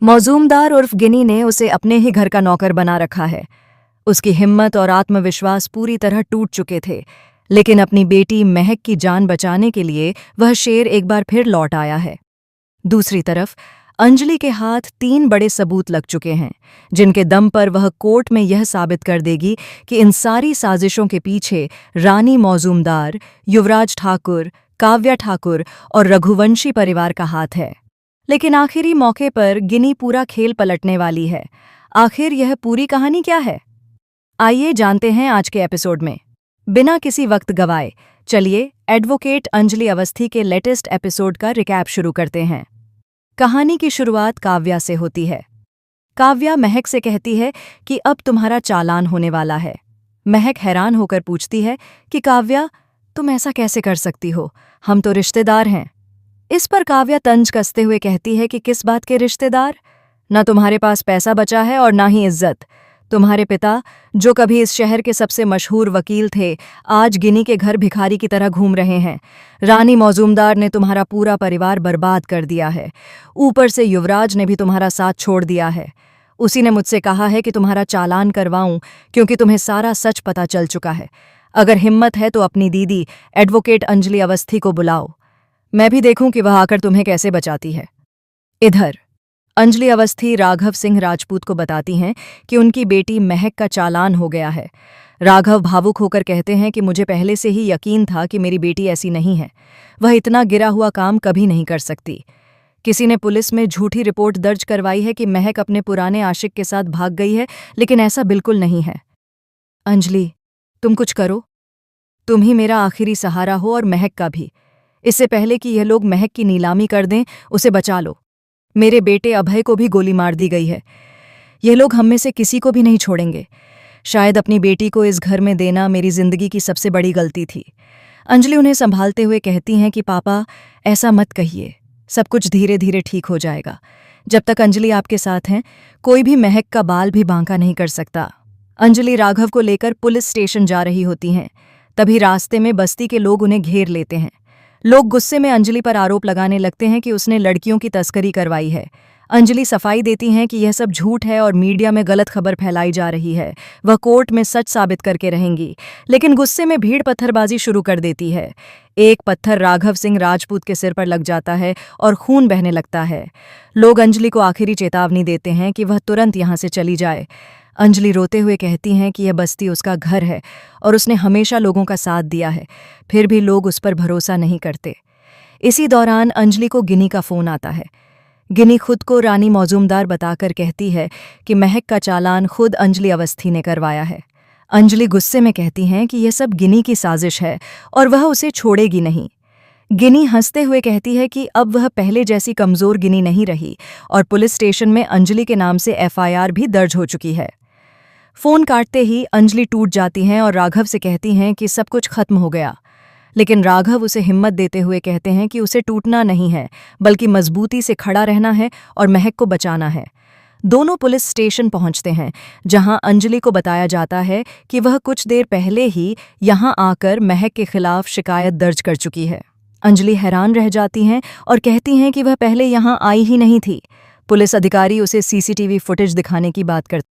मौजूमदार उर्फ गिनी ने उसे अपने ही घर का नौकर बना रखा है। उसकी हिम्मत और आत्मविश्वास पूरी तरह टूट चुके थे, लेकिन अपनी बेटी महक की जान बचाने के लिए वह शेर एक बार फिर लौट आया है। दूसरी तरफ अंजलि के हाथ 3 बड़े सबूत लग चुके हैं, जिनके दम पर वह कोर्ट में यह साबित कर देगी कि इन सारी साजिशों के पीछे रानी मौजूमदार, युवराज ठाकुर, काव्या ठाकुर और रघुवंशी परिवार का हाथ है। लेकिन आखिरी मौके पर गिनी पूरा खेल पलटने वाली है। आखिर यह पूरी कहानी क्या है? आइए जानते हैं आज के एपिसोड में। बिना किसी वक्त गवाए चलिए एडवोकेट अंजलि अवस्थी के लेटेस्ट एपिसोड का रिकैप शुरू करते हैं। कहानी की शुरुआत काव्या से होती है। काव्या महक से कहती है कि अब तुम्हारा चालान होने वाला है। महक हैरान होकर पूछती है कि काव्या, तुम ऐसा कैसे कर सकती हो? हम तो रिश्तेदार हैं। इस पर काव्या तंज कसते हुए कहती है कि किस बात के रिश्तेदार? न तुम्हारे पास पैसा बचा है और ना ही इज्जत। तुम्हारे पिता, जो कभी इस शहर के सबसे मशहूर वकील थे, आज गिनी के घर भिखारी की तरह घूम रहे हैं। रानी मौजूमदार ने तुम्हारा पूरा परिवार बर्बाद कर दिया है। ऊपर से युवराज ने भी तुम्हारा साथ छोड़ दिया है। उसी ने मुझसे कहा है कि तुम्हारा चालान करवाऊं, क्योंकि तुम्हें सारा सच पता चल चुका है। अगर हिम्मत है तो अपनी दीदी एडवोकेट अंजलि अवस्थी को बुलाओ। मैं भी देखूं कि वह आकर तुम्हें कैसे बचाती है। इधर अंजलि अवस्थी राघव सिंह राजपूत को बताती हैं कि उनकी बेटी महक का चालान हो गया है। राघव भावुक होकर कहते हैं कि मुझे पहले से ही यकीन था कि मेरी बेटी ऐसी नहीं है। वह इतना गिरा हुआ काम कभी नहीं कर सकती। किसी ने पुलिस में झूठी रिपोर्ट दर्ज करवाई है कि महक अपने पुराने आशिक के साथ भाग गई है, लेकिन ऐसा बिल्कुल नहीं है। अंजलि, तुम कुछ करो। तुम ही मेरा आखिरी सहारा हो और महक का भी। इससे पहले कि यह लोग महक की नीलामी कर दें, उसे बचा लो। मेरे बेटे अभय को भी गोली मार दी गई है। यह लोग हम में से किसी को भी नहीं छोड़ेंगे। शायद अपनी बेटी को इस घर में देना मेरी जिंदगी की सबसे बड़ी गलती थी। अंजलि उन्हें संभालते हुए कहती हैं कि पापा, ऐसा मत कहिए। सब कुछ धीरे धीरे ठीक हो जाएगा। जब तक अंजलि आपके साथ हैं, कोई भी महक का बाल भी बांका नहीं कर सकता। अंजलि राघव को लेकर पुलिस स्टेशन जा रही होती हैं। तभी रास्ते में बस्ती के लोग उन्हें घेर लेते हैं। लोग गुस्से में अंजलि पर आरोप लगाने लगते हैं कि उसने लड़कियों की तस्करी करवाई है। अंजलि सफाई देती हैं कि यह सब झूठ है और मीडिया में गलत खबर फैलाई जा रही है। वह कोर्ट में सच साबित करके रहेंगी, लेकिन गुस्से में भीड़ पत्थरबाजी शुरू कर देती है। एक पत्थर राघव सिंह राजपूत के सिर पर लग जाता है और खून बहने लगता है। लोग अंजलि को आखिरी चेतावनी देते हैं कि वह तुरंत यहाँ से चली जाए। अंजलि रोते हुए कहती हैं कि यह बस्ती उसका घर है और उसने हमेशा लोगों का साथ दिया है, फिर भी लोग उस पर भरोसा नहीं करते। इसी दौरान अंजलि को गिनी का फोन आता है। गिनी खुद को रानी मौजूमदार बताकर कहती है कि महक का चालान खुद अंजलि अवस्थी ने करवाया है। अंजलि गुस्से में कहती हैं कि यह सब गिनी की साजिश है और वह उसे छोड़ेगी नहीं। गिनी हंसते हुए कहती है कि अब वह पहले जैसी कमजोर गिनी नहीं रही और पुलिस स्टेशन में अंजलि के नाम से एफआईआर भी दर्ज हो चुकी है। फोन काटते ही अंजलि टूट जाती हैं और राघव से कहती हैं कि सब कुछ खत्म हो गया। लेकिन राघव उसे हिम्मत देते हुए कहते हैं कि उसे टूटना नहीं है, बल्कि मजबूती से खड़ा रहना है और महक को बचाना है। दोनों पुलिस स्टेशन पहुंचते हैं, जहां अंजलि को बताया जाता है कि वह कुछ देर पहले ही यहां आकर महक के खिलाफ शिकायत दर्ज कर चुकी है। अंजलि हैरान रह जाती हैं और कहती हैं कि वह पहले यहां आई ही नहीं थी। पुलिस अधिकारी उसे सीसीटीवी फुटेज दिखाने की बात करते